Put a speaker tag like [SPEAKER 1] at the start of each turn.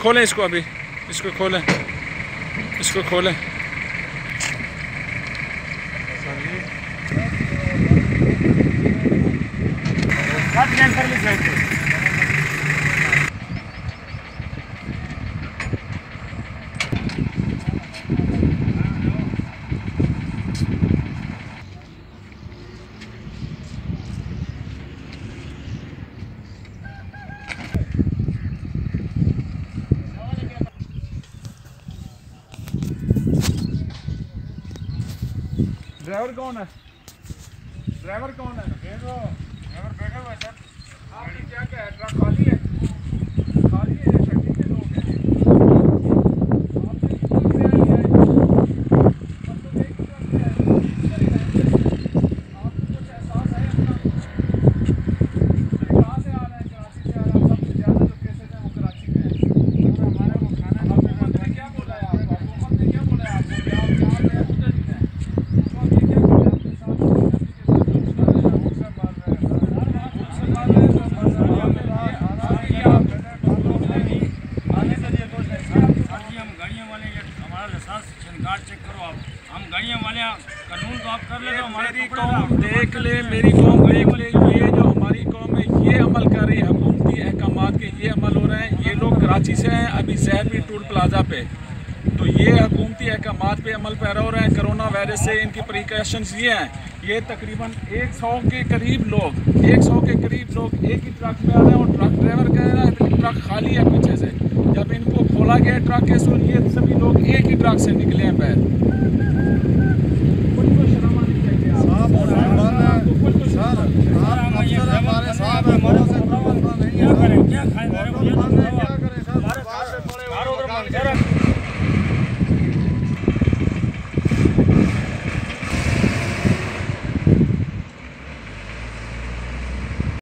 [SPEAKER 1] खोलें इसको, अभी इसको खोलें, इसको खोलें। ड्राइवर कौन है? ड्राइवर कौन है? ड्राइवर बैठा हुआ है सर। आपकी क्या क्या है? ट्रक खाली है? खाली है, कितने लोग हैं? आपको कुछ एहसास है अपना? कहाँ से आ रहे हैं? कराची से आ रहे हैं। सबसे ज़्यादा जो केसेस हैं वो कराची में हैं। हमारे वो खाना हुकूमत ने क्या बोला है आपको? हुकूमत ने क्या बोला है आपको? क्या आप यहाँ पे उधर ही हैं? चेक करो आप, हम गाड़ियाँ वाले कानून तो आप कर ले, तो हमारी कौम देख ले, मेरी कौम देख ले, ये जो हमारी कौम है ये अमल कर रही है, हुकूमती अहकामात के ये अमल हो रहे हैं। ये लोग कराची से हैं, अभी जहर टूल प्लाजा पे, तो ये हुकूमती अहकामात पे अमल पैरा हो रहे हैं। कोरोना वायरस से इनकी प्रिकॉशंस ये हैं। ये तकरीबन 100 के करीब लोग एक ही ट्रक में आ रहे हैं और ट्रक ड्राइवर कह रहा है कि ट्रक खाली है पीछे से। जब इनको खोला गया ट्रक के सुन, ये सभी लोग एक ही ट्रक से निकले हैं पैर। कुछ तो शर्म आनी चाहिए आप।